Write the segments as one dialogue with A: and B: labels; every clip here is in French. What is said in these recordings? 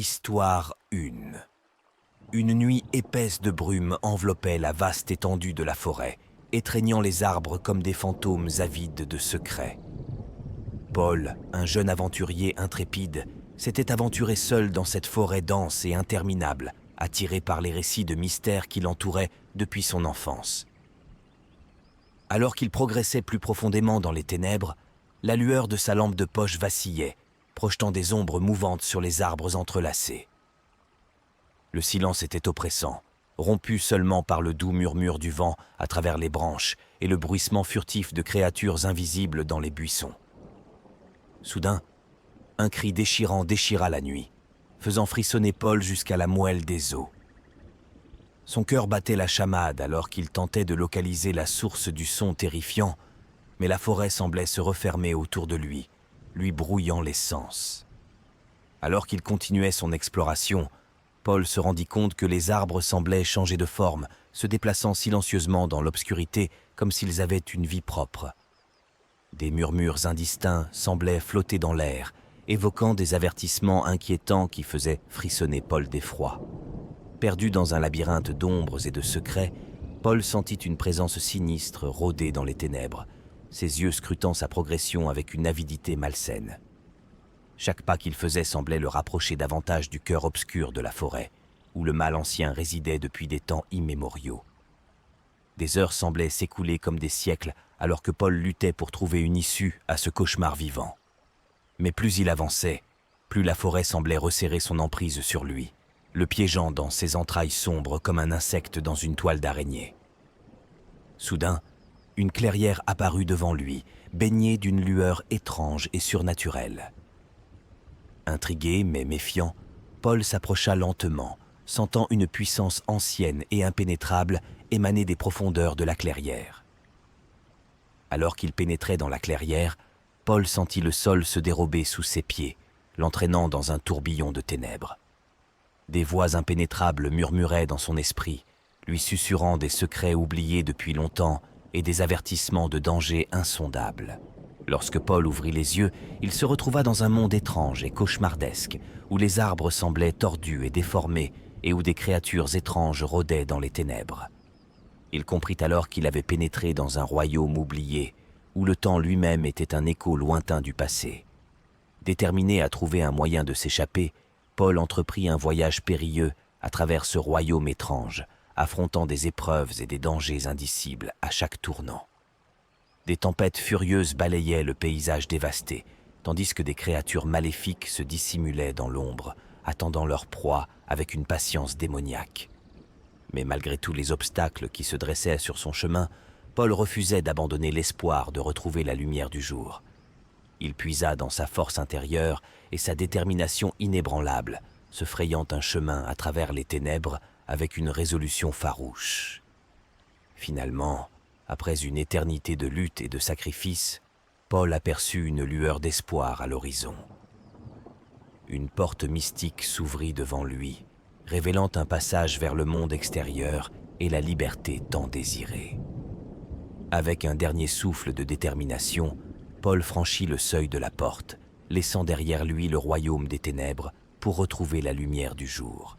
A: Histoire 1. Une nuit épaisse de brume enveloppait la vaste étendue de la forêt, étreignant les arbres comme des fantômes avides de secrets. Paul, un jeune aventurier intrépide, s'était aventuré seul dans cette forêt dense et interminable, attiré par les récits de mystères qui l'entouraient depuis son enfance. Alors qu'il progressait plus profondément dans les ténèbres, la lueur de sa lampe de poche vacillait, projetant des ombres mouvantes sur les arbres entrelacés. Le silence était oppressant, rompu seulement par le doux murmure du vent à travers les branches et le bruissement furtif de créatures invisibles dans les buissons. Soudain, un cri déchirant déchira la nuit, faisant frissonner Paul jusqu'à la moelle des os. Son cœur battait la chamade alors qu'il tentait de localiser la source du son terrifiant, mais la forêt semblait se refermer autour de lui brouillant les sens. Alors qu'il continuait son exploration, Paul se rendit compte que les arbres semblaient changer de forme, se déplaçant silencieusement dans l'obscurité comme s'ils avaient une vie propre. Des murmures indistincts semblaient flotter dans l'air, évoquant des avertissements inquiétants qui faisaient frissonner Paul d'effroi. Perdu dans un labyrinthe d'ombres et de secrets, Paul sentit une présence sinistre rôder dans les ténèbres, ses yeux scrutant sa progression avec une avidité malsaine. Chaque pas qu'il faisait semblait le rapprocher davantage du cœur obscur de la forêt, où le mal ancien résidait depuis des temps immémoriaux. Des heures semblaient s'écouler comme des siècles, alors que Paul luttait pour trouver une issue à ce cauchemar vivant. Mais plus il avançait, plus la forêt semblait resserrer son emprise sur lui, le piégeant dans ses entrailles sombres comme un insecte dans une toile d'araignée. Soudain, une clairière apparut devant lui, baignée d'une lueur étrange et surnaturelle. Intrigué mais méfiant, Paul s'approcha lentement, sentant une puissance ancienne et impénétrable émaner des profondeurs de la clairière. Alors qu'il pénétrait dans la clairière, Paul sentit le sol se dérober sous ses pieds, l'entraînant dans un tourbillon de ténèbres. Des voix impénétrables murmuraient dans son esprit, lui susurrant des secrets oubliés depuis longtemps et des avertissements de dangers insondables. Lorsque Paul ouvrit les yeux, il se retrouva dans un monde étrange et cauchemardesque, où les arbres semblaient tordus et déformés et où des créatures étranges rôdaient dans les ténèbres. Il comprit alors qu'il avait pénétré dans un royaume oublié, où le temps lui-même était un écho lointain du passé. Déterminé à trouver un moyen de s'échapper, Paul entreprit un voyage périlleux à travers ce royaume étrange, affrontant des épreuves et des dangers indicibles à chaque tournant. Des tempêtes furieuses balayaient le paysage dévasté, tandis que des créatures maléfiques se dissimulaient dans l'ombre, attendant leur proie avec une patience démoniaque. Mais malgré tous les obstacles qui se dressaient sur son chemin, Paul refusait d'abandonner l'espoir de retrouver la lumière du jour. Il puisa dans sa force intérieure et sa détermination inébranlable, se frayant un chemin à travers les ténèbres avec une résolution farouche. Finalement, après une éternité de lutte et de sacrifice, Paul aperçut une lueur d'espoir à l'horizon. Une porte mystique s'ouvrit devant lui, révélant un passage vers le monde extérieur et la liberté tant désirée. Avec un dernier souffle de détermination, Paul franchit le seuil de la porte, laissant derrière lui le royaume des ténèbres pour retrouver la lumière du jour.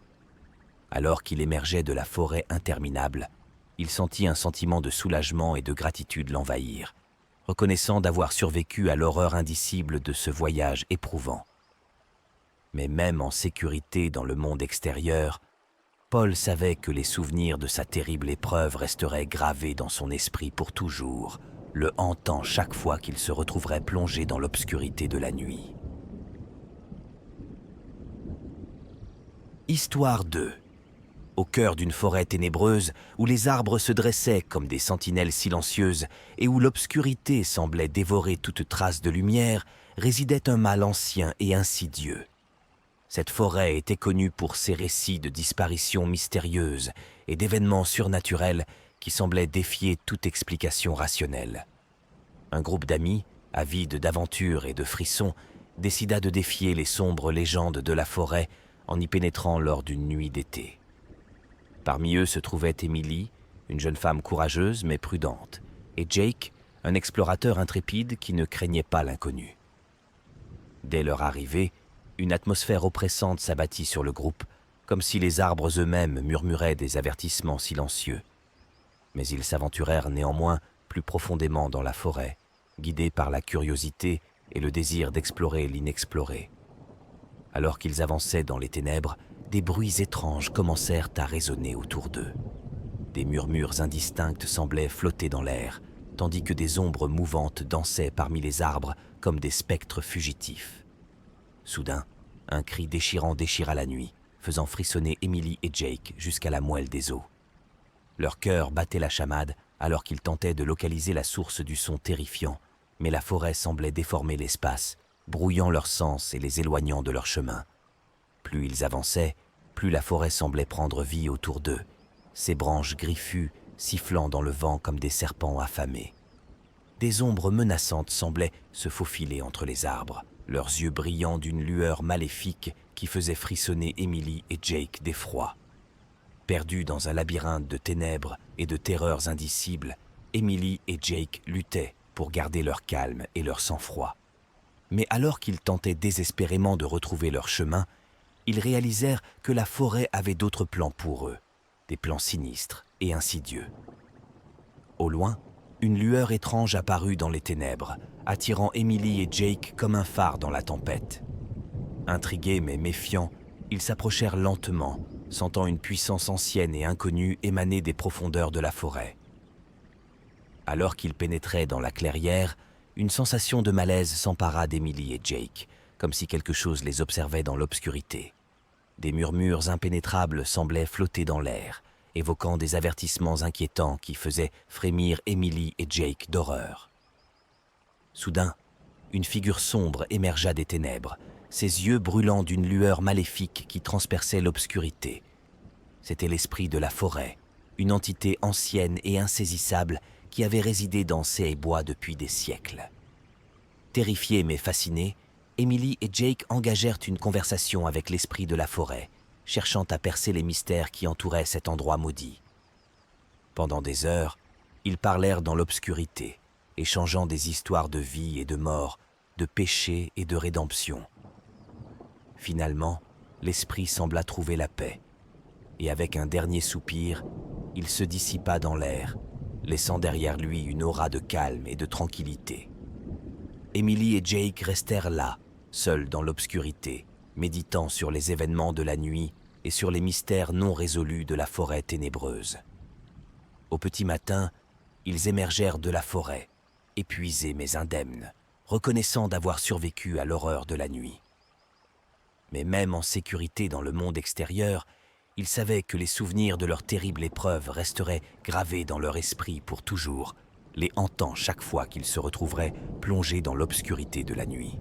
A: Alors qu'il émergeait de la forêt interminable, il sentit un sentiment de soulagement et de gratitude l'envahir, reconnaissant d'avoir survécu à l'horreur indicible de ce voyage éprouvant. Mais même en sécurité dans le monde extérieur, Paul savait que les souvenirs de sa terrible épreuve resteraient gravés dans son esprit pour toujours, le hantant chaque fois qu'il se retrouverait plongé dans l'obscurité de la nuit. Histoire 2. Au cœur d'une forêt ténébreuse, où les arbres se dressaient comme des sentinelles silencieuses et où l'obscurité semblait dévorer toute trace de lumière, résidait un mal ancien et insidieux. Cette forêt était connue pour ses récits de disparitions mystérieuses et d'événements surnaturels qui semblaient défier toute explication rationnelle. Un groupe d'amis, avides d'aventures et de frissons, décida de défier les sombres légendes de la forêt en y pénétrant lors d'une nuit d'été. Parmi eux se trouvait Emily, une jeune femme courageuse mais prudente, et Jake, un explorateur intrépide qui ne craignait pas l'inconnu. Dès leur arrivée, Une atmosphère oppressante s'abattit sur le groupe, comme si les arbres eux-mêmes murmuraient des avertissements silencieux. Mais ils s'aventurèrent néanmoins plus profondément dans la forêt, guidés par la curiosité et le désir d'explorer l'inexploré. Alors qu'ils avançaient dans les ténèbres, des bruits étranges commencèrent à résonner autour d'eux. Des murmures indistincts semblaient flotter dans l'air, tandis que des ombres mouvantes dansaient parmi les arbres comme des spectres fugitifs. Soudain, un cri déchirant déchira la nuit, faisant frissonner Emily et Jake jusqu'à la moelle des os. Leur cœur battait la chamade alors qu'ils tentaient de localiser la source du son terrifiant, mais la forêt semblait déformer l'espace, brouillant leurs sens et les éloignant de leur chemin. Plus ils avançaient, plus la forêt semblait prendre vie autour d'eux, ses branches griffues sifflant dans le vent comme des serpents affamés. Des ombres menaçantes semblaient se faufiler entre les arbres, leurs yeux brillant d'une lueur maléfique qui faisait frissonner Emily et Jake d'effroi. Perdus dans un labyrinthe de ténèbres et de terreurs indicibles, Emily et Jake luttaient pour garder leur calme et leur sang-froid. Mais alors qu'ils tentaient désespérément de retrouver leur chemin, ils réalisèrent que la forêt avait d'autres plans pour eux, des plans sinistres et insidieux. Au loin, une lueur étrange apparut dans les ténèbres, attirant Emily et Jake comme un phare dans la tempête. Intrigués mais méfiants, ils s'approchèrent lentement, sentant une puissance ancienne et inconnue émaner des profondeurs de la forêt. Alors qu'ils pénétraient dans la clairière, une sensation de malaise s'empara d'Emily et Jake, comme si quelque chose les observait dans l'obscurité. Des murmures impénétrables semblaient flotter dans l'air, évoquant des avertissements inquiétants qui faisaient frémir Emily et Jake d'horreur. Soudain, une figure sombre émergea des ténèbres, ses yeux brûlant d'une lueur maléfique qui transperçait l'obscurité. C'était l'esprit de la forêt, une entité ancienne et insaisissable qui avait résidé dans ces bois depuis des siècles. Terrifiés mais fascinés, Emily et Jake engagèrent une conversation avec l'esprit de la forêt, cherchant à percer les mystères qui entouraient cet endroit maudit. Pendant des heures, ils parlèrent dans l'obscurité, échangeant des histoires de vie et de mort, de péché et de rédemption. Finalement, l'esprit sembla trouver la paix, et avec un dernier soupir, il se dissipa dans l'air, laissant derrière lui une aura de calme et de tranquillité. Emily et Jake restèrent là, seuls dans l'obscurité, méditant sur les événements de la nuit et sur les mystères non résolus de la forêt ténébreuse. Au petit matin, ils émergèrent de la forêt, épuisés mais indemnes, reconnaissant d'avoir survécu à l'horreur de la nuit. Mais même en sécurité dans le monde extérieur, ils savaient que les souvenirs de leur terrible épreuve resteraient gravés dans leur esprit pour toujours, les hantant chaque fois qu'ils se retrouveraient plongés dans l'obscurité de la nuit.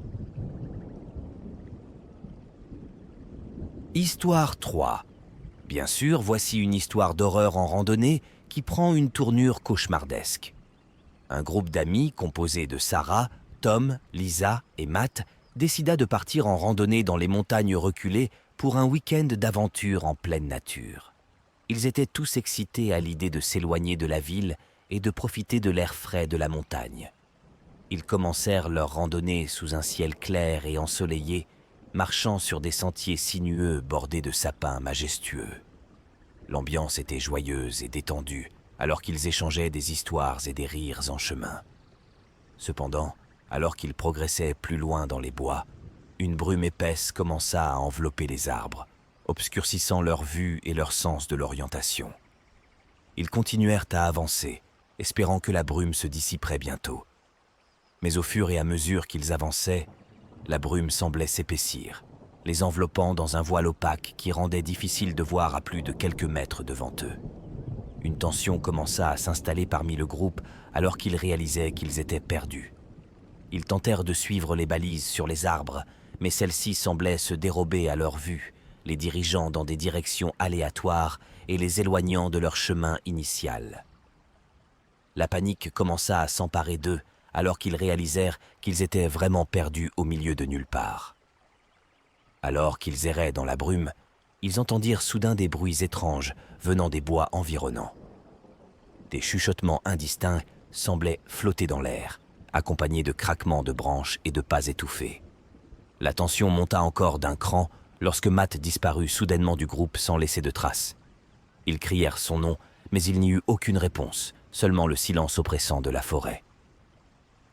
A: Histoire 3. Bien sûr, voici une histoire d'horreur en randonnée qui prend une tournure cauchemardesque. Un groupe d'amis composé de Sarah, Tom, Lisa et Matt décida de partir en randonnée dans les montagnes reculées pour un week-end d'aventure en pleine nature. Ils étaient tous excités à l'idée de s'éloigner de la ville et de profiter de l'air frais de la montagne. Ils commencèrent leur randonnée sous un ciel clair et ensoleillé, marchant sur des sentiers sinueux bordés de sapins majestueux. L'ambiance était joyeuse et détendue, alors qu'ils échangeaient des histoires et des rires en chemin. Cependant, alors qu'ils progressaient plus loin dans les bois, une brume épaisse commença à envelopper les arbres, obscurcissant leur vue et leur sens de l'orientation. Ils continuèrent à avancer, espérant que la brume se dissiperait bientôt. Mais au fur et à mesure qu'ils avançaient, la brume semblait s'épaissir, les enveloppant dans un voile opaque qui rendait difficile de voir à plus de quelques mètres devant eux. Une tension commença à s'installer parmi le groupe alors qu'ils réalisaient qu'ils étaient perdus. Ils tentèrent de suivre les balises sur les arbres, mais celles-ci semblaient se dérober à leur vue, les dirigeant dans des directions aléatoires et les éloignant de leur chemin initial. La panique commença à s'emparer d'eux alors qu'ils réalisèrent qu'ils étaient vraiment perdus au milieu de nulle part. Alors qu'ils erraient dans la brume, ils entendirent soudain des bruits étranges venant des bois environnants. Des chuchotements indistincts semblaient flotter dans l'air, accompagnés de craquements de branches et de pas étouffés. La tension monta encore d'un cran lorsque Matt disparut soudainement du groupe sans laisser de traces. Ils crièrent son nom, mais il n'y eut aucune réponse, seulement le silence oppressant de la forêt.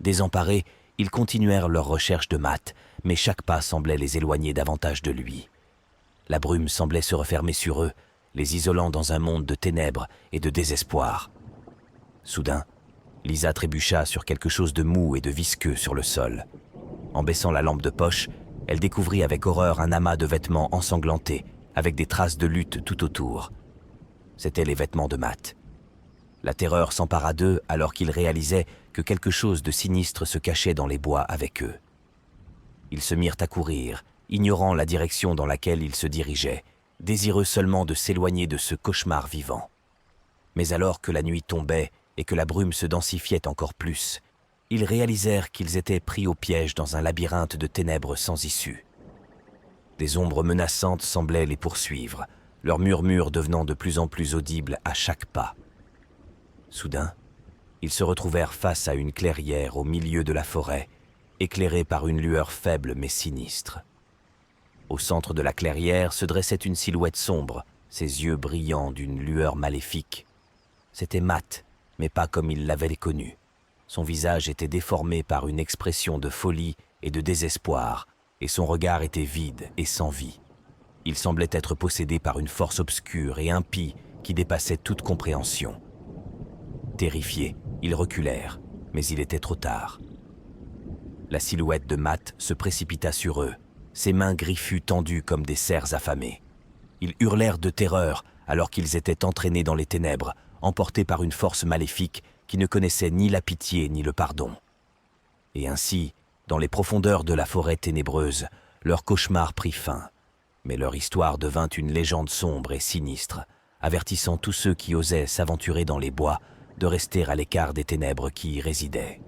A: Désemparés, ils continuèrent leur recherche de Matt, mais chaque pas semblait les éloigner davantage de lui. La brume semblait se refermer sur eux, les isolant dans un monde de ténèbres et de désespoir. Soudain, Lisa trébucha sur quelque chose de mou et de visqueux sur le sol. En baissant la lampe de poche, elle découvrit avec horreur un amas de vêtements ensanglantés, avec des traces de lutte tout autour. C'étaient les vêtements de Matt. La terreur s'empara d'eux alors qu'ils réalisaient que quelque chose de sinistre se cachait dans les bois avec eux. Ils se mirent à courir, ignorant la direction dans laquelle ils se dirigeaient, désireux seulement de s'éloigner de ce cauchemar vivant. Mais alors que la nuit tombait et que la brume se densifiait encore plus, ils réalisèrent qu'ils étaient pris au piège dans un labyrinthe de ténèbres sans issue. Des ombres menaçantes semblaient les poursuivre, leurs murmures devenant de plus en plus audibles à chaque pas. Soudain, ils se retrouvèrent face à une clairière au milieu de la forêt, éclairée par une lueur faible mais sinistre. Au centre de la clairière se dressait une silhouette sombre, ses yeux brillants d'une lueur maléfique. C'était Matt, mais pas comme il l'avait connu. Son visage était déformé par une expression de folie et de désespoir, et son regard était vide et sans vie. Il semblait être possédé par une force obscure et impie qui dépassait toute compréhension. Terrifiés, ils reculèrent, mais il était trop tard. La silhouette de Matt se précipita sur eux, ses mains griffues tendues comme des cerfs affamés. Ils hurlèrent de terreur alors qu'ils étaient entraînés dans les ténèbres, emportés par une force maléfique qui ne connaissait ni la pitié ni le pardon. Et ainsi, dans les profondeurs de la forêt ténébreuse, leur cauchemar prit fin. Mais leur histoire devint une légende sombre et sinistre, avertissant tous ceux qui osaient s'aventurer dans les bois de rester à l'écart des ténèbres qui y résidaient.